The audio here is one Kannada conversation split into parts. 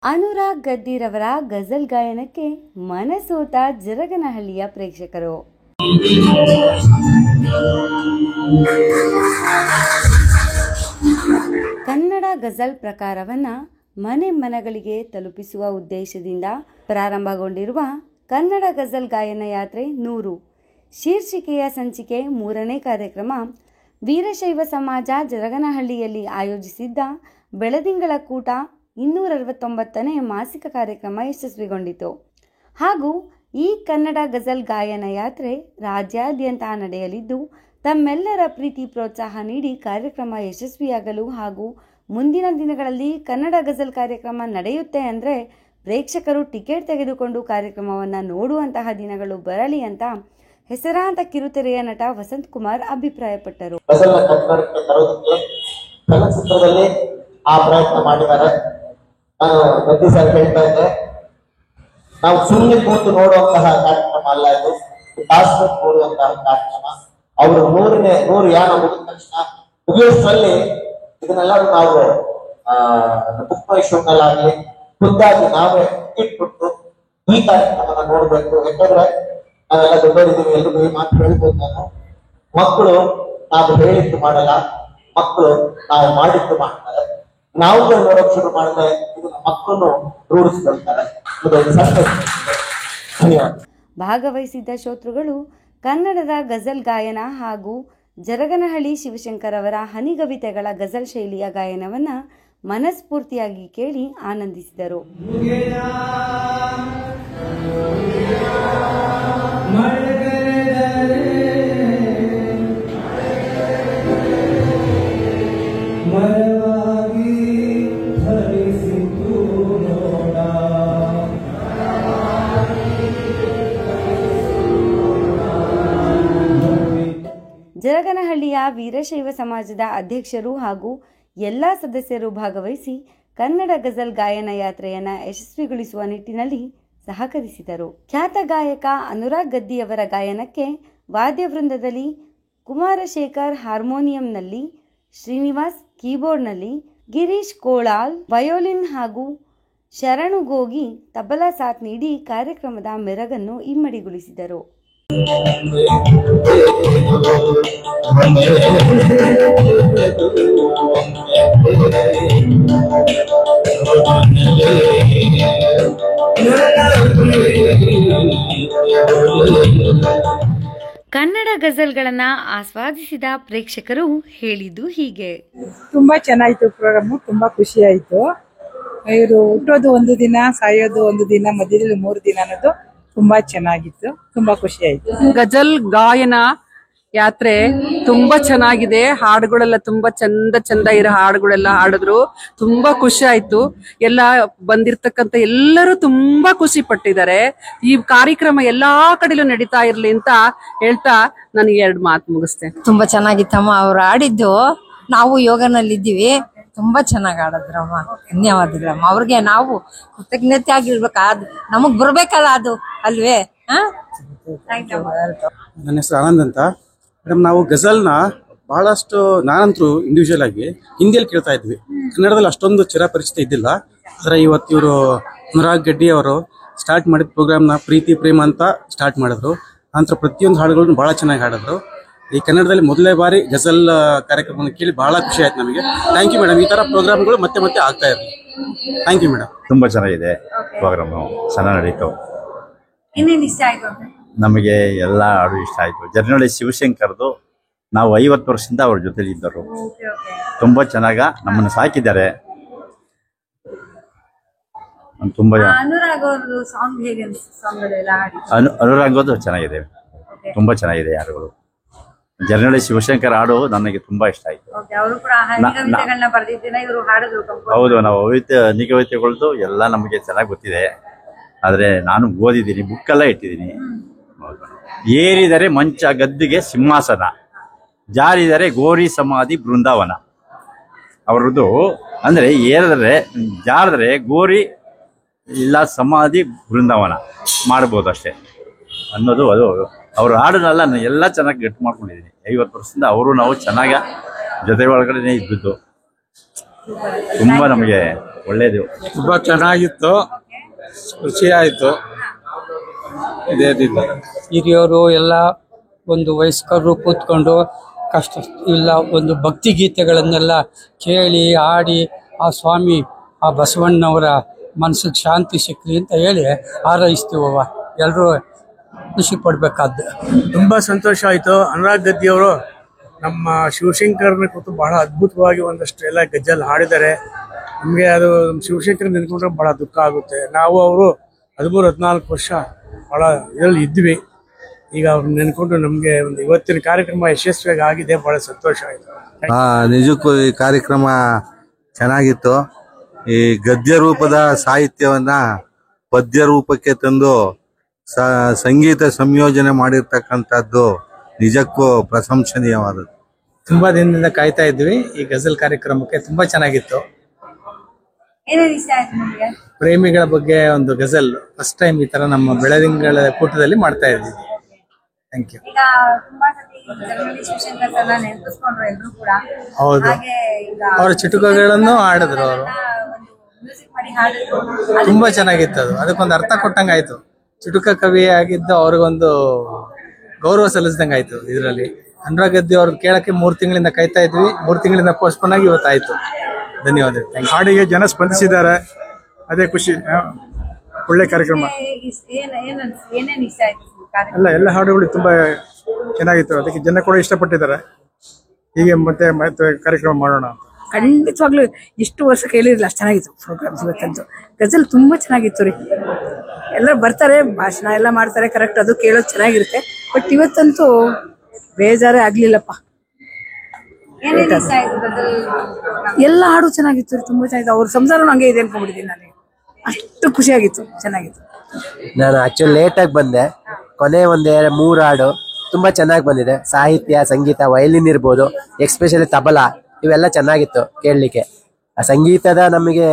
ಅನುರಾಗ್ ಗದ್ದಿರವರ ಗಜಲ್ ಗಾಯನಕ್ಕೆ ಮನಸೋತ ಜರಗನಹಳ್ಳಿಯ ಪ್ರೇಕ್ಷಕರು. ಕನ್ನಡ ಗಜಲ್ ಪ್ರಕಾರವನ್ನು ಮನೆ ಮನಗಳಿಗೆ ತಲುಪಿಸುವ ಉದ್ದೇಶದಿಂದ ಪ್ರಾರಂಭಗೊಂಡಿರುವ ಕನ್ನಡ ಗಜಲ್ ಗಾಯನ ಯಾತ್ರೆ 100 ಶೀರ್ಷಿಕೆಯ ಸಂಚಿಕೆ 3ನೇ ಕಾರ್ಯಕ್ರಮ ವೀರಶೈವ ಸಮಾಜ ಜರಗನಹಳ್ಳಿಯಲ್ಲಿ ಆಯೋಜಿಸಿದ್ದ ಬೆಳದಿಂಗಳ ಕೂಟ 269ನೇ ಮಾಸಿಕ ಕಾರ್ಯಕ್ರಮ ಯಶಸ್ವಿಗೊಂಡಿತು. ಹಾಗೂ ಈ ಕನ್ನಡ ಗಜಲ್ ಗಾಯನ ಯಾತ್ರೆ ರಾಜ್ಯಾದ್ಯಂತ ನಡೆಯಲಿದ್ದು ತಮ್ಮೆಲ್ಲರ ಪ್ರೀತಿ ಪ್ರೋತ್ಸಾಹ ನೀಡಿ ಕಾರ್ಯಕ್ರಮ ಯಶಸ್ವಿಯಾಗಲು ಹಾಗೂ ಮುಂದಿನ ದಿನಗಳಲ್ಲಿ ಕನ್ನಡ ಗಜಲ್ ಕಾರ್ಯಕ್ರಮ ನಡೆಯುತ್ತೆ ಅಂದರೆ ಪ್ರೇಕ್ಷಕರು ಟಿಕೆಟ್ ತೆಗೆದುಕೊಂಡು ಕಾರ್ಯಕ್ರಮವನ್ನು ನೋಡುವಂತಹ ದಿನಗಳು ಬರಲಿ ಅಂತ ಹೆಸರಾಂತ ಕಿರುತೆರೆಯ ನಟ ವಸಂತ್ ಕುಮಾರ್ ಅಭಿಪ್ರಾಯಪಟ್ಟರು. ಆ ಪ್ರಯತ್ನ ಮಾಡಿದ್ದಾರೆ. ನಾನು ಪ್ರತಿ ಸಾರಿ ಹೇಳ್ತಾ ಇದ್ದೆ, ನಾವು ಸುಮ್ಮನೆ ಕೂತು ನೋಡುವಂತಹ ಕಾರ್ಯಕ್ರಮ ಅಲ್ಲ ಇದು, ಕಾಸ್ಮೆಟ್ ನೋಡುವಂತಹ ಕಾರ್ಯಕ್ರಮ. ಅವರು 100 ಯಾನ ಮುಗಿದ ತಕ್ಷಣ ಮುಗಿಯೋಷ್ಟರಲ್ಲಿ ಇದನ್ನೆಲ್ಲರೂ ನಾವು ಬುಕ್ ಮೈ ಶೋನಲ್ಲಾಗ್ಲಿ ಖುದ್ದಾಗಿ ನಾವೇ ಟಿಕೆಟ್ ಕೊಟ್ಟು ಈ ಕಾರ್ಯಕ್ರಮನ ನೋಡ್ಬೇಕು. ಯಾಕಂದ್ರೆ ನಾವೆಲ್ಲ ದೊಡ್ಡವರಿದ್ದೀವಿ, ಎಲ್ರಿಗೂ ಈ ಮಾತು ಹೇಳ್ಬೋದು ನಾನು. ಮಕ್ಕಳು ನಾವು ಹೇಳಿದ್ದು ಮಾಡಲ್ಲ, ಮಕ್ಕಳು ನಾವು ಮಾಡಿದ್ದು ಮಾಡ್ತಾರೆ. ನಾವು ನೋಡೋಕೆ ಶುರು ಮಾಡಿದ್ರೆ ಇದನ್ನ ಮಕ್ಕಳನ್ನು ರೂಢಿಸ್ಕೊಳ್ತಾರೆ. ಧನ್ಯವಾದ. ಭಾಗವಹಿಸಿದ್ದ ಶ್ರೋತೃಗಳು ಕನ್ನಡದ ಗಜಲ್ ಗಾಯನ ಹಾಗೂ ಜರಗನಹಳ್ಳಿ ಶಿವಶಂಕರ್ ಅವರ ಹನಿಗವಿತೆಗಳ ಗಜಲ್ ಶೈಲಿಯ ಗಾಯನವನ್ನ ಮನಸ್ಫೂರ್ತಿಯಾಗಿ ಕೇಳಿ ಆನಂದಿಸಿದರು. ಜರಗನಹಳ್ಳಿಯ ವೀರಶೈವ ಸಮಾಜದ ಅಧ್ಯಕ್ಷರು ಹಾಗೂ ಎಲ್ಲ ಸದಸ್ಯರು ಭಾಗವಹಿಸಿ ಕನ್ನಡ ಗಜಲ್ ಗಾಯನ ಯಾತ್ರೆಯನ್ನು ಯಶಸ್ವಿಗೊಳಿಸುವ ನಿಟ್ಟಿನಲ್ಲಿ ಸಹಕರಿಸಿದರು. ಖ್ಯಾತ ಗಾಯಕ ಅನುರಾಗ್ ಗದ್ದಿಯವರ ಗಾಯನಕ್ಕೆ ವಾದ್ಯವೃಂದದಲ್ಲಿ ಕುಮಾರಶೇಖರ್ ಹಾರ್ಮೋನಿಯಂನಲ್ಲಿ, ಶ್ರೀನಿವಾಸ್ ಕೀಬೋರ್ಡ್ನಲ್ಲಿ, ಗಿರೀಶ್ ಕೋಳಾಲ್ ವಯೋಲಿನ್ ಹಾಗೂ ಶರಣು ಗೋಗಿ ತಬಲಾ ಸಾಥ್ ನೀಡಿ ಕಾರ್ಯಕ್ರಮದ ಮೆರಗನ್ನು ಇಮ್ಮಡಿಗೊಳಿಸಿದರು. ಕನ್ನಡ ಗಜಲ್ಗಳನ್ನ ಆಸ್ವಾದಿಸಿದ ಪ್ರೇಕ್ಷಕರು ಹೇಳಿದ್ದು ಹೀಗೆ. ತುಂಬಾ ಚೆನ್ನಾಗಿತ್ತು ಪ್ರೋಗ್ರಾಮು, ತುಂಬಾ ಖುಷಿ ಆಯ್ತು. ಇವರು ಹುಟ್ಟೋದು ಒಂದು ದಿನ, ಸಾಯೋದು ಒಂದು ದಿನ, ಮಧ್ಯದಲ್ಲಿ 3 ದಿನ ಅನ್ನೋದು ತುಂಬಾ ಚೆನ್ನಾಗಿತ್ತು. ತುಂಬಾ ಖುಷಿ ಆಯ್ತು. ಗಜಲ್ ಗಾಯನ ಯಾತ್ರೆ ತುಂಬಾ ಚೆನ್ನಾಗಿದೆ. ಹಾಡುಗಳೆಲ್ಲ ತುಂಬಾ ಚಂದ ಇರೋ ಹಾಡುಗಳೆಲ್ಲ ಹಾಡಿದ್ರು. ತುಂಬಾ ಖುಷಿ ಆಯ್ತು. ಎಲ್ಲ ಬಂದಿರ್ತಕ್ಕಂಥ ಎಲ್ಲರೂ ತುಂಬಾ ಖುಷಿ ಪಟ್ಟಿದ್ದಾರೆ. ಈ ಕಾರ್ಯಕ್ರಮ ಎಲ್ಲಾ ಕಡೆಲೂ ನಡೀತಾ ಇರ್ಲಿ ಅಂತ ಹೇಳ್ತಾ ನನಗೆ 2 ಮಾತು ಮುಗಿಸ್ತೇನೆ. ತುಂಬಾ ಚೆನ್ನಾಗಿತ್ತಮ್ಮ. ಅವ್ರು ಆಡಿದ್ದು, ನಾವು ಯೋಗನಲ್ಲಿ ಇದ್ದೀವಿ, ತುಂಬಾ ಚೆನ್ನಾಗಿ ಆಡಿದ್ರಮ್ಮ. ಧನ್ಯವಾದಗಳಮ್ಮ. ಅವ್ರಿಗೆ ನಾವು ಕೃತಜ್ಞತೆ ಆಗಿರ್ಬೇಕು. ನಮಗ್ ಬರ್ಬೇಕಲ್ಲ ಅದು ಅಲ್ವೇ. ನನ್ನ ಹೆಸರು ಆನಂದ್ ಅಂತ ಮೇಡಮ್. ನಾವು ಗಜಲ್ನ ಬಹಳಷ್ಟು, ನಾನಂತರೂ ಇಂಡಿವಿಜುವಲ್ ಆಗಿ ಹಿಂದಿಯಲ್ಲಿ ಕೇಳ್ತಾ ಇದ್ವಿ, ಕನ್ನಡದಲ್ಲಿ ಅಷ್ಟೊಂದು ಚಿರಪರಿಚಿತ ಇದ್ದಿಲ್ಲ. ಆದರೆ ಇವತ್ತು ಇವರು ಅನುರಾಗ್ ಗಡ್ಡಿ ಅವರು ಸ್ಟಾರ್ಟ್ ಮಾಡಿದ ಪ್ರೋಗ್ರಾಮ್ನ ಪ್ರೀತಿ ಪ್ರೇಮ ಅಂತ ಸ್ಟಾರ್ಟ್ ಮಾಡಿದ್ರು. ನಂತರ ಪ್ರತಿಯೊಂದು ಹಾಡುಗಳನ್ನು ಬಹಳ ಚೆನ್ನಾಗಿ ಹಾಡಿದ್ರು. ಈ ಕನ್ನಡದಲ್ಲಿ ಮೊದಲನೇ ಬಾರಿ ಗಜಲ್ ಕಾರ್ಯಕ್ರಮವನ್ನು ಕೇಳಿ ಬಹಳ ಖುಷಿ ಆಯ್ತು ನಮಗೆ. Thank you madam. ಈ ತರ ಪ್ರೋಗ್ರಾಮ್ಗಳು ಮತ್ತೆ ಮತ್ತೆ ಆಗ್ತಾ ಇರಲಿ. Thank you madam. ತುಂಬಾ ಚೆನ್ನಾಗಿದೆ ಪ್ರೋಗ್ರಾಮು, ಚೆನ್ನಾಗಿ ನಡೀತು. ಇಷ್ಟ ಆಯ್ತು ನಮಗೆ ಎಲ್ಲ ಹಾಡು ಇಷ್ಟ ಆಯ್ತು. ಜರಗನಹಳ್ಳಿ ಶಿವಶಂಕರ್ದು ನಾವು 50 ವರ್ಷದಿಂದ ಅವ್ರ ಜೊತೆಲಿ ಇದ್ದರು. ತುಂಬಾ ಚೆನ್ನಾಗ ನಮ್ಮನ್ನು ಸಾಕಿದ್ದಾರೆ. ತುಂಬಾ ಅನುರಾಗೋದು ಚೆನ್ನಾಗಿದೆ, ತುಂಬಾ ಚೆನ್ನಾಗಿದೆ ಹಾಡುಗಳು. ಜರಗನಹಳ್ಳಿ ಶಿವಶಂಕರ್ ಹಾಡು ನನಗೆ ತುಂಬಾ ಇಷ್ಟ ಆಯ್ತು. ಹೌದು, ನಾವು ನಿಗವಿತೆಗಳದ್ದು ಎಲ್ಲ ನಮಗೆ ಚೆನ್ನಾಗಿ ಗೊತ್ತಿದೆ. ಆದ್ರೆ ನಾನು ಓದಿದ್ದೀನಿ, ಬುಕ್ಕೆಲ್ಲ ಇಟ್ಟಿದ್ದೀನಿ. ಏರಿದರೆ ಮಂಚ ಗದ್ದಿಗೆ ಸಿಂಹಾಸನ, ಜಾರಿದರೆ ಗೋರಿ ಸಮಾಧಿ ಬೃಂದಾವನ. ಅವರದ್ದು ಅಂದ್ರೆ ಏರಿದ್ರೆ ಜಾರಿದ್ರೆ ಗೋರಿ ಇಲ್ಲ ಸಮಾಧಿ ಬೃಂದಾವನ ಮಾಡ್ಬೋದು ಅಷ್ಟೇ ಅನ್ನೋದು. ಅದು ಅವ್ರ ಹಾಡನ್ನೆಲ್ಲ ನಾನು ಎಲ್ಲ ಚೆನ್ನಾಗಿ ಗಟ್ಟಿ ಮಾಡ್ಕೊಂಡಿದ್ದೀನಿ. 50 ವರ್ಷದಿಂದ ಅವರು ನಾವು ಚೆನ್ನಾಗ ಜೊತೆ ಒಳಗಡೆ ಇದ್ದಿದ್ದು. ತುಂಬ ನಮಗೆ ಒಳ್ಳೇದು. ತುಂಬಾ ಚೆನ್ನಾಗಿತ್ತು, ಖುಷಿ ಆಯ್ತು. ಇದೇ ರೀತಿ ಹಿರಿಯವರು ಎಲ್ಲ ಒಂದು ವಯಸ್ಕರು ಕೂತ್ಕೊಂಡು ಕಷ್ಟ ಇಲ್ಲ ಒಂದು ಭಕ್ತಿ ಗೀತೆಗಳನ್ನೆಲ್ಲ ಕೇಳಿ ಆಡಿ ಆ ಸ್ವಾಮಿ ಆ ಬಸವಣ್ಣವರ ಮನಸ್ಸಿಗೆ ಶಾಂತಿ ಸಿಕ್ಕಲಿ ಅಂತ ಹೇಳಿ ಹಾರೈಸ್ತೀವವ. ಎಲ್ಲರೂ ಖುಷಿ ಪಡ್ಬೇಕಾದ್ದು. ತುಂಬಾ ಸಂತೋಷ ಆಯ್ತು. ಅನುರಾಗ್ ಗದ್ದಿಯವರು ನಮ್ಮ ಶಿವಶಂಕರ್ನ ಕುರಿತು ಬಹಳ ಅದ್ಭುತವಾಗಿ ಒಂದಷ್ಟು ಎಲ್ಲ ಗಜ್ಜಲ್ ಹಾಡಿದ್ದಾರೆ. ನಮಗೆ ಅದು ಶಿವಶಂಕರ್ ನೆನ್ಕೊಂಡ್ರೆ ಬಹಳ ದುಃಖ ಆಗುತ್ತೆ. ನಾವು ಅವರು 13-14 ವರ್ಷ ಬಹಳ ಇದರಲ್ಲಿ ಇದ್ವಿ. ಈಗ ಅವ್ರು ನೆನ್ಕೊಂಡು ನಮ್ಗೆ ಒಂದು ಇವತ್ತಿನ ಕಾರ್ಯಕ್ರಮ ಯಶಸ್ವಿಯಾಗಿ ಆಗಿದೆ, ಬಹಳ ಸಂತೋಷ ಆಯ್ತು. ನಿಜಕ್ಕೂ ಈ ಕಾರ್ಯಕ್ರಮ ಚೆನ್ನಾಗಿತ್ತು. ಈ ಗದ್ಯ ರೂಪದ ಸಾಹಿತ್ಯವನ್ನ ಪದ್ಯ ರೂಪಕ್ಕೆ ತಂದು ಸಂಗೀತ ಸಂಯೋಜನೆ ಮಾಡಿರ್ತಕ್ಕಂಥದ್ದು ನಿಜಕ್ಕೂ ಪ್ರಶಂಸನೀಯವಾದದ್ದು. ತುಂಬಾ ದಿನದಿಂದ ಕಾಯ್ತಾ ಇದ್ವಿ ಈ ಗಜಲ್ ಕಾರ್ಯಕ್ರಮಕ್ಕೆ. ತುಂಬಾ ಚೆನ್ನಾಗಿತ್ತು. ಪ್ರೇಮಿಗಳ ಬಗ್ಗೆ ಒಂದು ಗಜಲ್ ಫಸ್ಟ್ ಟೈಮ್ ಈ ತರ ನಮ್ಮ ಬೆಳದಿಂಗಳ ಕೂಟದಲ್ಲಿ ಮಾಡ್ತಾ ಇದ್ದೀವಿ. Thank you. ಹೌದು, ಅವರ ಚುಟುಕುಗಳನ್ನು ಹಾಡಿದ್ರು ಅವರು. ತುಂಬಾ ಚೆನ್ನಾಗಿತ್ತು ಅದು. ಅದಕ್ಕೊಂದು ಅರ್ಥ ಕೊಟ್ಟಂಗ ಆಯ್ತು. ಚುಟುಕ ಕವಿ ಆಗಿದ್ದು ಅವ್ರಿಗೊಂದು ಗೌರವ ಸಲ್ಲಿಸಿದಂಗ ಆಯ್ತು. ಇದರಲ್ಲಿ ಅನುರಾಗ್ ಗದ್ದಿ ಅವ್ರದ್ದು ಕೇಳಕ್ಕೆ 3 ತಿಂಗಳಿಂದ ಕಾಯ್ತಾ ಇದ್ವಿ. 3 ತಿಂಗಳಿಂದ ಪೋಸ್ಟ್ಪೋನ್ ಆಗಿ ಇವತ್ತಾಯ್ತು. ಧನ್ಯವಾದ. ಹಾಡಿಗೆ ಜನ ಸ್ಪಂದಿಸಿದ್ದಾರೆ, ಅದೇ ಖುಷಿ. ಒಳ್ಳೆ ಕಾರ್ಯಕ್ರಮ. ಎಲ್ಲ ಹಾಡುಗಳು ತುಂಬಾ ಚೆನ್ನಾಗಿತ್ತು. ಅದಕ್ಕೆ ಜನ ಕೂಡ ಇಷ್ಟಪಟ್ಟಿದ್ದಾರೆ. ಹೀಗೆ ಮತ್ತೆ ಕಾರ್ಯಕ್ರಮ ಮಾಡೋಣ. ಖಂಡಿತವಾಗ್ಲೂ ಇಷ್ಟು ವರ್ಷ ಕೇಳಿರಲಿಲ್ಲ, ಅಷ್ಟು ಚೆನ್ನಾಗಿತ್ತು ಪ್ರೋಗ್ರಾಮ್ಸ್ ಇವತ್ತಂತೂ. ಗಜಲ್ ತುಂಬಾ ಚೆನ್ನಾಗಿತ್ತು ರೀ. ಎಲ್ಲರೂ ಬರ್ತಾರೆ, ಭಾಷಣ ಎಲ್ಲ ಮಾಡ್ತಾರೆ, ಕರೆಕ್ಟ್, ಅದು ಕೇಳೋದು ಚೆನ್ನಾಗಿರುತ್ತೆ. ಬಟ್ ಇವತ್ತಂತೂ ಬೇಜಾರೇ ಆಗ್ಲಿಲ್ಲಪ್ಪ. ಎಲ್ಲ ಹಾಡು ಚೆನ್ನಾಗಿತ್ತು ರೀ, ತುಂಬಾ ಚೆನ್ನಾಗಿತ್ತು. ಅವ್ರ ಸಂಸಾರ ಹಂಗೆ ಇದೆ ಅನ್ಕೊಂಡ್ಬಿಟ್ಟಿದ್ದೀನಿ ನನಗೆ. ಅಷ್ಟು ಖುಷಿಯಾಗಿತ್ತು, ಚೆನ್ನಾಗಿತ್ತು. ನಾನು ಆಕ್ಚುಲಿ ಲೇಟಾಗಿ ಬಂದೆ. ಕೊನೆ 1-3 ಹಾಡು ತುಂಬಾ ಚೆನ್ನಾಗಿ ಬಂದಿದೆ. ಸಾಹಿತ್ಯ, ಸಂಗೀತ, ವಯಲಿನ್ ಇರ್ಬೋದು, ಎಕ್ಸ್ಪೆಷಲಿ ತಬಲಾ, ಇವೆಲ್ಲ ಚೆನ್ನಾಗಿತ್ತು ಕೇಳಲಿಕ್ಕೆ. ಆ ಸಂಗೀತದ ನಮಗೆ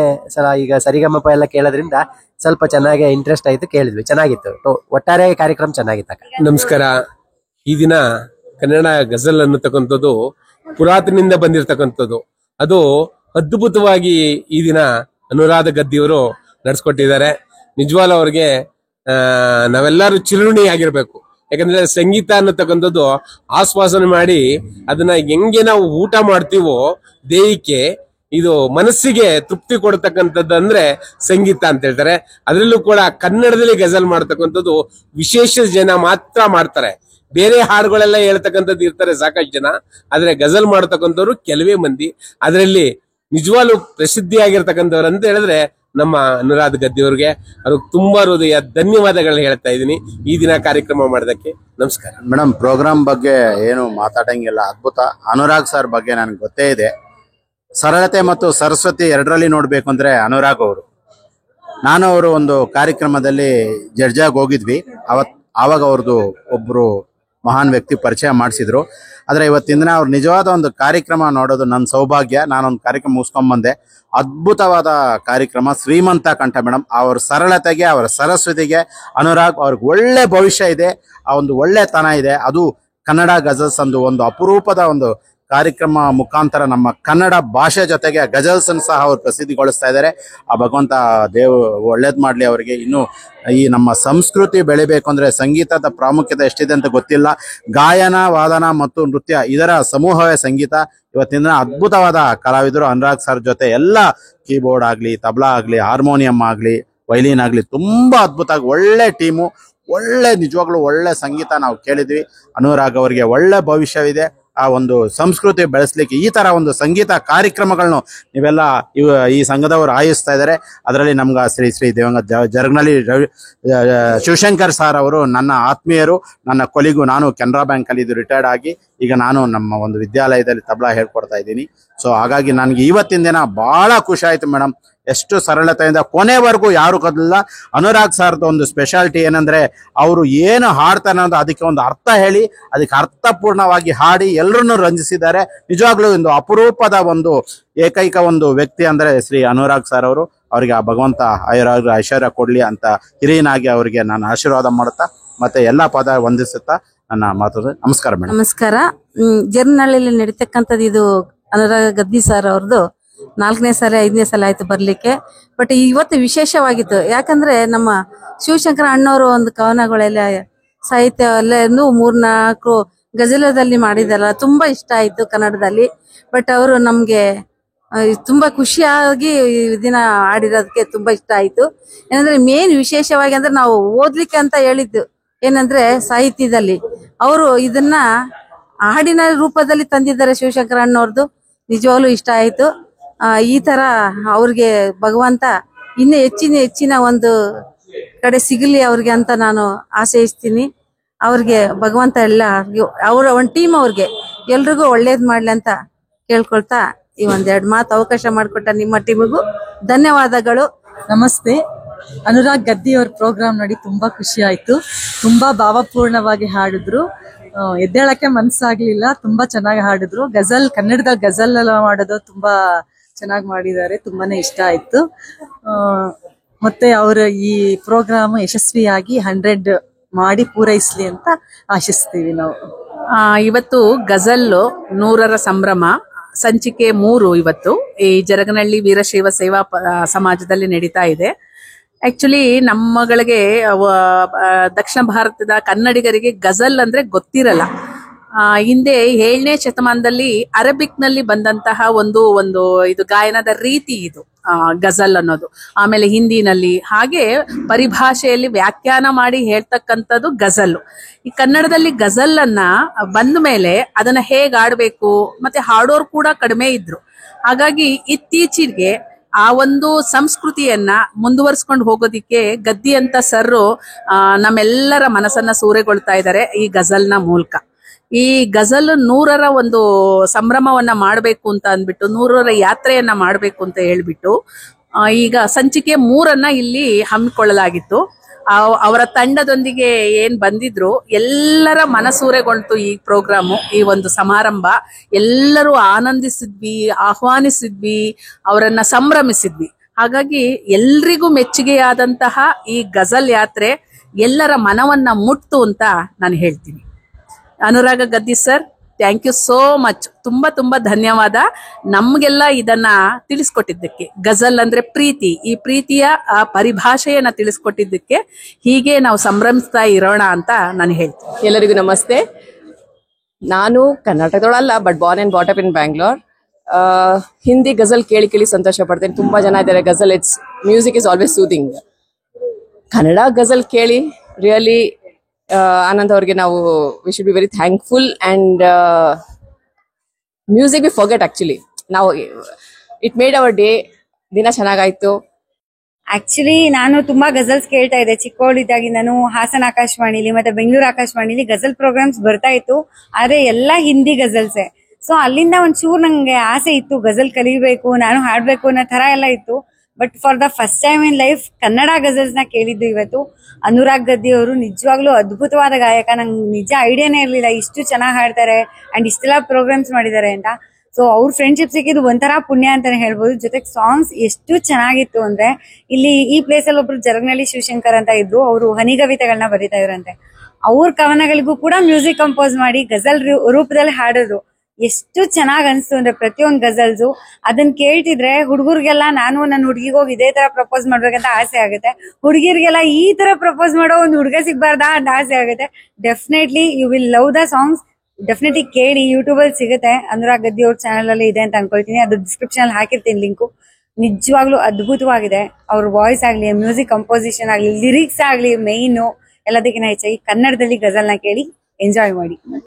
ಈಗ ಸರಿಗಮಪ ಎಲ್ಲ ಕೇಳೋದ್ರಿಂದ ಸ್ವಲ್ಪ ಚೆನ್ನಾಗಿ ಇಂಟ್ರೆಸ್ಟ್ ಆಯ್ತು, ಕೇಳಿದ್ವಿ, ಚೆನ್ನಾಗಿತ್ತು. ಒಟ್ಟಾರೆ ಕಾರ್ಯಕ್ರಮ ಚೆನ್ನಾಗಿತ್ತು. ನಮಸ್ಕಾರ. ಈ ದಿನ ಕನ್ನಡ ಗಜಲ್ ಅನ್ನತಕ್ಕಂಥದ್ದು ಪುರಾತನಿಂದ ಬಂದಿರತಕ್ಕಂಥದ್ದು. ಅದು ಅದ್ಭುತವಾಗಿ ಈ ದಿನ ಅನುರಾಧ ಗದ್ದಿಯವರು ನಡೆಸ್ಕೊಟ್ಟಿದ್ದಾರೆ. ನಿಜವಾಗ್ಲೂ ಅವ್ರಿಗೆ ನಾವೆಲ್ಲರೂ ಚಿರುಣಿ ಆಗಿರ್ಬೇಕು. ಯಾಕಂದ್ರೆ ಸಂಗೀತ ಅನ್ನತಕ್ಕಂಥದ್ದು ಆಸ್ವಾಸನೆ ಮಾಡಿ ಅದನ್ನ ಹೆಂಗೆ ನಾವು ಊಟ ಮಾಡ್ತೀವೋ ದೇಹಕ್ಕೆ, ಇದು ಮನಸ್ಸಿಗೆ ತೃಪ್ತಿ ಕೊಡ್ತಕ್ಕಂಥದ್ದು ಅಂದ್ರೆ ಸಂಗೀತ ಅಂತ ಹೇಳ್ತಾರೆ. ಅದರಲ್ಲೂ ಕೂಡ ಕನ್ನಡದಲ್ಲಿ ಗಜಲ್ ಮಾಡ್ತಕ್ಕಂಥದ್ದು ವಿಶೇಷ ಜನ ಮಾತ್ರ ಮಾಡ್ತಾರೆ. ಬೇರೆ ಹಾಡುಗಳೆಲ್ಲ ಹೇಳ್ತಕ್ಕಂಥದ್ದು ಇರ್ತಾರೆ ಸಾಕಷ್ಟು ಜನ, ಆದ್ರೆ ಗಜಲ್ ಮಾಡ್ತಕ್ಕಂಥವ್ರು ಕೆಲವೇ ಮಂದಿ. ಅದರಲ್ಲಿ ನಿಜವಾಗ್ಲೂ ಪ್ರಸಿದ್ಧಿಯಾಗಿರ್ತಕ್ಕಂಥವ್ರು ಅಂತ ಹೇಳಿದ್ರೆ ನಮ್ಮ ಅನುರಾಧ ಗದ್ದಿಯವ್ರಿಗೆ ಅವ್ರಿಗೆ ತುಂಬಾ ಹೃದಯ ಧನ್ಯವಾದಗಳನ್ನ ಹೇಳ್ತಾ ಇದ್ದೀನಿ ಈ ದಿನ ಕಾರ್ಯಕ್ರಮ ಮಾಡೋದಕ್ಕೆ. ನಮಸ್ಕಾರ ಮೇಡಮ್. ಪ್ರೋಗ್ರಾಮ್ ಬಗ್ಗೆ ಏನು ಮಾತಾಡಂಗಿಲ್ಲ, ಅದ್ಭುತ. ಅನುರಾಗ್ ಸರ್ ಬಗ್ಗೆ ನನಗೆ ಗೊತ್ತೇ ಇದೆ. ಸರಳತೆ ಮತ್ತು ಸರಸ್ವತಿ ಎರಡರಲ್ಲಿ ನೋಡ್ಬೇಕು ಅಂದ್ರೆ ಅನುರಾಗ್ ಅವರು. ನಾನು ಅವರು ಒಂದು ಕಾರ್ಯಕ್ರಮದಲ್ಲಿ ಜಡ್ಜಾಗಿ ಹೋಗಿದ್ವಿ. ಆವಾಗ ಅವ್ರದ್ದು ಒಬ್ರು ಮಹಾನ್ ವ್ಯಕ್ತಿ ಪರಿಚಯ ಮಾಡಿಸಿದ್ರು. ಆದ್ರೆ ಇವತ್ತಿನ ದಿನ ಅವ್ರು ನಿಜವಾದ ಒಂದು ಕಾರ್ಯಕ್ರಮ ನೋಡೋದು ನನ್ನ ಸೌಭಾಗ್ಯ. ನಾನೊಂದು ಕಾರ್ಯಕ್ರಮ ಮುಗಿಸ್ಕೊಂಡ್ಬಂದೆ. ಅದ್ಭುತವಾದ ಕಾರ್ಯಕ್ರಮ, ಶ್ರೀಮಂತ ಕಂಠ ಮೇಡಮ್. ಅವ್ರ ಸರಳತೆಗೆ, ಅವರ ಸರಸ್ವತಿಗೆ ಅನುರಾಗ್ ಅವ್ರಿಗೆ ಒಳ್ಳೆ ಭವಿಷ್ಯ ಇದೆ, ಆ ಒಂದು ಒಳ್ಳೆತನ ಇದೆ. ಅದು ಕನ್ನಡ ಗಜಲ್ಸ್ ಅಂದು ಒಂದು ಅಪರೂಪದ ಒಂದು ಕಾರ್ಯಕ್ರಮ ಮುಖಾಂತರ ನಮ್ಮ ಕನ್ನಡ ಭಾಷೆ ಜೊತೆಗೆ ಗಜಲ್ಸ್ ಸಹ ಅವರು ಪ್ರಸಿದ್ಧಿಗೊಳಿಸ್ತಾ ಇದ್ದಾರೆ. ಆ ಭಗವಂತ ಒಳ್ಳೇದ್ ಮಾಡ್ಲಿ ಅವರಿಗೆ. ಇನ್ನು ಈ ನಮ್ಮ ಸಂಸ್ಕೃತಿ ಬೆಳಿಬೇಕು ಅಂದ್ರೆ ಸಂಗೀತದ ಪ್ರಾಮುಖ್ಯತೆ ಎಷ್ಟಿದೆ ಅಂತ ಗೊತ್ತಿಲ್ಲ. ಗಾಯನ, ವಾದನ ಮತ್ತು ನೃತ್ಯ ಇದರ ಸಮೂಹವೇ ಸಂಗೀತ. ಇವತ್ತಿನ ಅದ್ಭುತವಾದ ಕಲಾವಿದರು ಅನುರಾಗ್ ಸರ್ ಜೊತೆ ಎಲ್ಲ ಕೀಬೋರ್ಡ್ ಆಗ್ಲಿ, ತಬಲಾ ಆಗ್ಲಿ, ಹಾರ್ಮೋನಿಯಂ ಆಗ್ಲಿ, ವೈಲಿನ್ ಆಗ್ಲಿ ತುಂಬಾ ಅದ್ಭುತ. ಒಳ್ಳೆ ಟೀಮು, ಒಳ್ಳೆ ನಿಜವಾಗ್ಲೂ ಒಳ್ಳೆ ಸಂಗೀತ ನಾವು ಕೇಳಿದ್ವಿ. ಅನುರಾಗ್ ಅವರಿಗೆ ಒಳ್ಳೆ ಭವಿಷ್ಯವಿದೆ. ಆ ಒಂದು ಸಂಸ್ಕೃತಿ ಬೆಳೆಸಲಿಕ್ಕೆ ಈ ತರ ಒಂದು ಸಂಗೀತ ಕಾರ್ಯಕ್ರಮಗಳನ್ನು ನೀವೆಲ್ಲ ಈ ಸಂಘದವರು ಆಯೋಜಿಸ್ತಾ ಇದ್ದಾರೆ. ಅದರಲ್ಲಿ ನಮ್ಗೆ ಶ್ರೀ ದಿವಂಗತ ಜರಗ್ನಳ್ಳಿ ಶಿವಶಂಕರ್ ಸರ್ ಅವರು ನನ್ನ ಆತ್ಮೀಯರು, ನನ್ನ ಕೊಲಿಗು. ನಾನು ಕೆನರಾ ಬ್ಯಾಂಕ್ ಅಲ್ಲಿ ರಿಟೈರ್ಡ್ ಆಗಿ ಈಗ ನಾನು ನಮ್ಮ ಒಂದು ವಿದ್ಯಾಲಯದಲ್ಲಿ ತಬಲಾ ಹೇಳ್ಕೊಡ್ತಾ ಇದ್ದೀನಿ. ಸೊ ಹಾಗಾಗಿ ನನಗೆ ಇವತ್ತಿನ ದಿನ ಬಹಳ ಖುಷಿ ಆಯ್ತು ಮೇಡಮ್. ಎಷ್ಟು ಸರಳತೆಯಿಂದ ಕೊನೆವರೆಗೂ ಯಾರು ಕದಲಿಲ್ಲ. ಅನುರಾಗ್ ಸರ್ದು ಒಂದು ಸ್ಪೆಷಾಲಿಟಿ ಏನಂದ್ರೆ ಅವರು ಏನು ಹಾಡ್ತಾನೆ ಅನ್ನೋದು ಅದಕ್ಕೆ ಒಂದು ಅರ್ಥ ಹೇಳಿ ಅದಕ್ಕೆ ಅರ್ಥಪೂರ್ಣವಾಗಿ ಹಾಡಿ ಎಲ್ಲರನ್ನೂ ರಂಜಿಸಿದ್ದಾರೆ. ನಿಜವಾಗ್ಲೂ ಒಂದು ಅಪರೂಪದ ಒಂದು ಏಕೈಕ ಒಂದು ವ್ಯಕ್ತಿ ಅಂದ್ರೆ ಶ್ರೀ ಅನುರಾಗ್ ಸರ್ ಅವರು. ಅವರಿಗೆ ಆ ಭಗವಂತ ಐಶ್ವರ್ಯ ಕೊಡ್ಲಿ ಅಂತ ಹಿರಿಯನಾಗಿ ಅವರಿಗೆ ನಾನು ಆಶೀರ್ವಾದ ಮಾಡುತ್ತಾ ಮತ್ತೆ ಎಲ್ಲಾ ಪದ ವಂದಿಸುತ್ತಾ ನನ್ನ ಮಾತು. ನಮಸ್ಕಾರ ಮೇಡಮ್. ನಮಸ್ಕಾರ. ಜರ್ನಳ್ಳಿಯಲ್ಲಿ ನಡೀತಕ್ಕಂಥದ್ದು ಇದು ಅನುರಾಗ್ ಗದ್ದಿ ಸರ್ ಅವ್ರದ್ದು 4ನೇ ಸಲ 5ನೇ ಸಲ ಆಯ್ತು ಬರ್ಲಿಕ್ಕೆ. ಬಟ್ ಇವತ್ತು ವಿಶೇಷವಾಗಿತ್ತು, ಯಾಕಂದ್ರೆ ನಮ್ಮ ಶಿವಶಂಕರ ಅಣ್ಣವರು ಒಂದು ಕವನಗಳೆಲ್ಲ ಸಾಹಿತ್ಯ ಎಲ್ಲ 3-4 ಗಜಲದಲ್ಲಿ ಮಾಡಿದಾರಲ್ಲ, ತುಂಬಾ ಇಷ್ಟ ಆಯ್ತು ಕನ್ನಡದಲ್ಲಿ. ಬಟ್ ಅವರು ನಮ್ಗೆ ತುಂಬಾ ಖುಷಿಯಾಗಿ ಈ ದಿನ ಆಡಿರೋದಕ್ಕೆ ತುಂಬಾ ಇಷ್ಟ ಆಯ್ತು. ಏನಂದ್ರೆ ಮೇನ್ ವಿಶೇಷವಾಗಿ ಅಂದ್ರೆ ನಾವು ಓದ್ಲಿಕ್ಕೆ ಅಂತ ಹೇಳಿದ್ದು ಏನಂದ್ರೆ ಸಾಹಿತ್ಯದಲ್ಲಿ ಅವರು ಇದನ್ನ ಹಾಡಿನ ರೂಪದಲ್ಲಿ ತಂದಿದ್ದಾರೆ ಶಿವಶಂಕರ ಅಣ್ಣವ್ರದ್ದು. ನಿಜವಾಗ್ಲೂ ಇಷ್ಟ ಆಯ್ತು. ಈ ತರ ಅವ್ರಿಗೆ ಭಗವಂತ ಇನ್ನೂ ಹೆಚ್ಚಿನ ಒಂದು ಕಡೆ ಸಿಗಲಿ ಅವ್ರಿಗೆ ಅಂತ ನಾನು ಆಶಯಿಸ್ತೀನಿ. ಅವ್ರಿಗೆ ಭಗವಂತ ಎಲ್ಲ ಅವರ ಒಂದು ಟೀಮ್ ಅವ್ರಿಗೆ ಎಲ್ರಿಗೂ ಒಳ್ಳೇದ್ ಮಾಡ್ಲಿ ಅಂತ ಕೇಳ್ಕೊಳ್ತಾ ಈ 1-2 ಮಾತು ಅವಕಾಶ ಮಾಡಿಕೊಟ್ಟ ನಿಮ್ಮ ಟೀಮಿಗೂ ಧನ್ಯವಾದಗಳು. ನಮಸ್ತೆ. ಅನುರಾಗ್ ಗದ್ದಿ ಅವ್ರ ಪ್ರೋಗ್ರಾಮ್ ನೋಡಿ ತುಂಬಾ ಖುಷಿ ಆಯ್ತು. ತುಂಬಾ ಭಾವಪೂರ್ಣವಾಗಿ ಹಾಡಿದ್ರು. ಎದ್ದೇಳಕ್ಕೆ ಮನ್ಸಾಗ್ಲಿಲ್ಲ, ತುಂಬಾ ಚೆನ್ನಾಗಿ ಹಾಡಿದ್ರು. ಗಜಲ್, ಕನ್ನಡದ ಗಜಲ್ ಎಲ್ಲ ಮಾಡೋದು ತುಂಬಾ ಚೆನ್ನಾಗಿ ಮಾಡಿದ್ದಾರೆ, ತುಂಬಾನೇ ಇಷ್ಟ ಆಯ್ತು. ಮತ್ತೆ ಅವರ ಈ ಪ್ರೋಗ್ರಾಮ್ ಯಶಸ್ವಿಯಾಗಿ 100 ಮಾಡಿ ಪೂರೈಸ್ಲಿ ಅಂತ ಆಶಿಸ್ತೀವಿ ನಾವು. ಇವತ್ತು ಗಜಲ್ಲು 100ರ ಸಂಭ್ರಮ ಸಂಚಿಕೆ 3 ಇವತ್ತು ಈ ಜರಗನಹಳ್ಳಿ ವೀರಶೈವ ಸೇವಾ ಸಮಾಜದಲ್ಲಿ ನಡೀತಾ ಇದೆ. ಆಕ್ಚುಲಿ ನಮ್ಮಗಳಿಗೆ ದಕ್ಷಿಣ ಭಾರತದ ಕನ್ನಡಿಗರಿಗೆ ಗಜಲ್ ಅಂದ್ರೆ ಗೊತ್ತಿರಲ್ಲ. ಹಿಂದೆ 7ನೇ ಶತಮಾನದಲ್ಲಿ ಅರಬಿಕ್ ನಲ್ಲಿ ಬಂದಂತಹ ಒಂದು ಇದು ಗಾಯನದ ರೀತಿ ಇದು ಗಜಲ್ ಅನ್ನೋದು. ಆಮೇಲೆ ಹಿಂದಿನಲ್ಲಿ ಹಾಗೆ ಪರಿಭಾಷೆಯಲ್ಲಿ ವ್ಯಾಖ್ಯಾನ ಮಾಡಿ ಹೇಳ್ತಕ್ಕಂಥದ್ದು ಗಜಲ್. ಈ ಕನ್ನಡದಲ್ಲಿ ಗಜಲ್ ಅನ್ನ ಬಂದ ಮೇಲೆ ಅದನ್ನ ಹೇಗ್ ಆಡ್ಬೇಕು, ಮತ್ತೆ ಹಾಡೋರು ಕೂಡ ಕಡಿಮೆ ಇದ್ರು. ಹಾಗಾಗಿ ಇತ್ತೀಚೆಗೆ ಆ ಒಂದು ಸಂಸ್ಕೃತಿಯನ್ನ ಮುಂದುವರ್ಸ್ಕೊಂಡು ಹೋಗೋದಿಕ್ಕೆ ಗದ್ದಿ ಅಂತ ಸರ್ರು ನಮ್ಮೆಲ್ಲರ ಮನಸ್ಸನ್ನ ಸೂರೆಗೊಳ್ತಾ ಇದ್ದಾರೆ ಈ ಗಜಲ್ನ ಮೂಲಕ. ಈ ಗಜಲ್ 100ರ ಒಂದು ಸಂಭ್ರಮವನ್ನ ಮಾಡ್ಬೇಕು ಅಂತ ಅಂದ್ಬಿಟ್ಟು 100ರ ಯಾತ್ರೆಯನ್ನ ಮಾಡ್ಬೇಕು ಅಂತ ಹೇಳ್ಬಿಟ್ಟು ಈಗ ಸಂಚಿಕೆ 3 ಇಲ್ಲಿ ಹಮ್ಮಿಕೊಳ್ಳಲಾಗಿತ್ತು. ಅವರ ತಂಡದೊಂದಿಗೆ ಏನ್ ಬಂದಿದ್ರು ಎಲ್ಲರ ಮನಸೂರೆಗೊಂಡು ಈ ಪ್ರೋಗ್ರಾಮು, ಈ ಒಂದು ಸಮಾರಂಭ ಎಲ್ಲರೂ ಆನಂದಿಸಿದ್ವಿ, ಆಹ್ವಾನಿಸಿದ್ವಿ, ಅವರನ್ನ ಸಂಭ್ರಮಿಸಿದ್ವಿ. ಹಾಗಾಗಿ ಎಲ್ರಿಗೂ ಮೆಚ್ಚುಗೆಯಾದಂತಹ ಈ ಗಜಲ್ ಯಾತ್ರೆ ಎಲ್ಲರ ಮನವನ್ನ ಮುಟ್ತು ಅಂತ ನಾನು ಹೇಳ್ತೀನಿ. Anurag Gaddi sir, thank you so much. ತುಂಬಾ ಧನ್ಯವಾದ ನಮ್ಗೆಲ್ಲ ಇದನ್ನ ತಿಳಿಸ್ಕೊಟ್ಟಿದ್ದಕ್ಕೆ. ಗಜಲ್ ಅಂದ್ರೆ ಪ್ರೀತಿ, ಈ ಪ್ರೀತಿಯ ಪರಿಭಾಷೆಯನ್ನ ತಿಳಿಸ್ಕೊಟ್ಟಿದ್ದಕ್ಕೆ. ಹೀಗೆ ನಾವು ಸಂಭ್ರಮಿಸ್ತಾ ಇರೋಣ ಅಂತ ನಾನು ಹೇಳ್ತೀನಿ. ಎಲ್ಲರಿಗೂ ನಮಸ್ತೆ. ನಾನು ಕರ್ನಾಟಕದೊಳಲ್ಲ, but born and brought up in Bangalore. Hindi ಗಜಲ್ ಕೇಳಿ ಸಂತೋಷ ಪಡ್ತೇನೆ. ತುಂಬಾ ಜನ ಇದ್ದಾರೆ. ಗಜಲ್ music is always soothing. Kannada ಗಜಲ್ ಕೇಳಿ ರಿಯಲಿ ಆನಂದ್ ಅವ್ರಿಗೆ ನಾವು we should be very thankful. And music we forget actually. ನಾವು ಇಟ್ ಮೇಡ್ ಅವರ್ ಡೇ. ದಿನ ಚೆನ್ನಾಗಾಯ್ತು. ಆಕ್ಚುಲಿ ನಾನು ತುಂಬಾ ಗಜಲ್ಸ್ ಕೇಳ್ತಾ ಇದ್ದೆ ಚಿಕ್ಕವಳಿದ್ದಾಗಿ. ನಾನು ಹಾಸನ ಆಕಾಶವಾಣಿಲಿ ಮತ್ತೆ ಬೆಂಗಳೂರು ಆಕಾಶವಾಣಿಲಿ ಗಜಲ್ ಪ್ರೋಗ್ರಾಮ್ಸ್ ಬರ್ತಾ ಇತ್ತು, ಆದ್ರೆ ಎಲ್ಲಾ ಹಿಂದಿ ಗಜಲ್ಸೆ. ಸೊ ಅಲ್ಲಿಂದ ಒಂಚೂರು ನಂಗೆ ಆಸೆ ಇತ್ತು, ಗಜಲ್ ಕಲಿಬೇಕು, ನಾನು ಹಾಡ್ಬೇಕು ಅನ್ನೋ ತರ ಎಲ್ಲ ಇತ್ತು. But for the first time in life Kannada ghazals ನ ಕೇಳಿದ್ದು ಇವತ್ತು. ಅನುರಾಗ್ ಗದ್ದಿ ಅವರು ನಿಜವಾಗ್ಲೂ ಅದ್ಭುತವಾದ ಗಾಯಕ. ನಂಗೆ ನಿಜ ಐಡಿಯಾನೇ ಇರ್ಲಿಲ್ಲ ಇಷ್ಟು ಚೆನ್ನಾಗಿ ಹಾಡ್ತಾರೆ ಅಂಡ್ ಇಷ್ಟೆಲ್ಲ ಪ್ರೋಗ್ರಾಮ್ಸ್ ಮಾಡಿದ್ದಾರೆ ಅಂತ. ಸೊ ಅವ್ರ ಫ್ರೆಂಡ್ಶಿಪ್ ಸಿಕ್ಕಿದ್ದು ಒಂಥರ ಪುಣ್ಯ ಅಂತಾನೆ ಹೇಳ್ಬೋದು. ಜೊತೆಗೆ ಸಾಂಗ್ಸ್ ಎಷ್ಟು ಚೆನ್ನಾಗಿತ್ತು ಅಂದ್ರೆ, ಇಲ್ಲಿ ಈ ಪ್ಲೇಸ್ ಅಲ್ಲಿ ಒಬ್ರು ಜರಗನಹಳ್ಳಿ ಶಿವಶಂಕರ್ ಅಂತ ಇದ್ರು, ಅವರು ಹನಿಗವಿತೆಗಳನ್ನ ಬರೀತಾ ಇದ್ರಂತೆ. ಅವ್ರ ಕವನಗಳಿಗೂ ಕೂಡ ಮ್ಯೂಸಿಕ್ ಕಂಪೋಸ್ ಮಾಡಿ ಗಜಲ್ ರೂಪದಲ್ಲಿ ಹಾಡಿದ್ರು. ಎಷ್ಟು ಚೆನ್ನಾಗ್ ಅನ್ಸ್ತು ಅಂದ್ರೆ ಪ್ರತಿಯೊಂದು ಗಜಲ್ಸು ಅದನ್ನ ಕೇಳ್ತಿದ್ರೆ ಹುಡುಗರಿಗೆಲ್ಲ ನಾನು ನನ್ನ ಹುಡುಗಿಗೆ ಹೋಗಿ ಇದೇ ತರ ಪ್ರಪೋಸ್ ಮಾಡ್ಬೇಕಂತ ಆಸೆ ಆಗುತ್ತೆ. ಹುಡುಗಿರ್ಗೆಲ್ಲ ಈ ತರ ಪ್ರಪೋಸ್ ಮಾಡೋ ಒಂದು ಹುಡುಗ ಸಿಗ್ಬಾರ್ದಾ ಅಂತ ಆಸೆ ಆಗುತ್ತೆ. Definitely you will love the songs. Definitely ಕೇಳಿ, ಯೂಟ್ಯೂಬ್ ಅಲ್ಲಿ ಸಿಗುತ್ತೆ. ಅನುರಾಗ್ ಗದ್ದಿ ಅವ್ರ ಚಾನಲ್ ಅಲ್ಲಿ ಇದೆ ಅಂತ ಅನ್ಕೊಳ್ತೀನಿ. ಅದು ಡಿಸ್ಕ್ರಿಪ್ಷನ್ ಅಲ್ಲಿ ಹಾಕಿರ್ತೀನಿ ಲಿಂಕು. ನಿಜವಾಗ್ಲೂ ಅದ್ಭುತವಾಗಿದೆ. ಅವ್ರ ವಾಯ್ಸ್ ಆಗ್ಲಿ, ಮ್ಯೂಸಿಕ್ ಕಂಪೋಸಿಷನ್ ಆಗ್ಲಿ, ಲಿರಿಕ್ಸ್ ಆಗ್ಲಿ, ಮೈನು ಎಲ್ಲದಕ್ಕಿಂತ ಹೆಚ್ಚಾಗಿ ಕನ್ನಡದಲ್ಲಿ ಗಜಲ್ನ ಕೇಳಿ ಎಂಜಾಯ್ ಮಾಡಿ.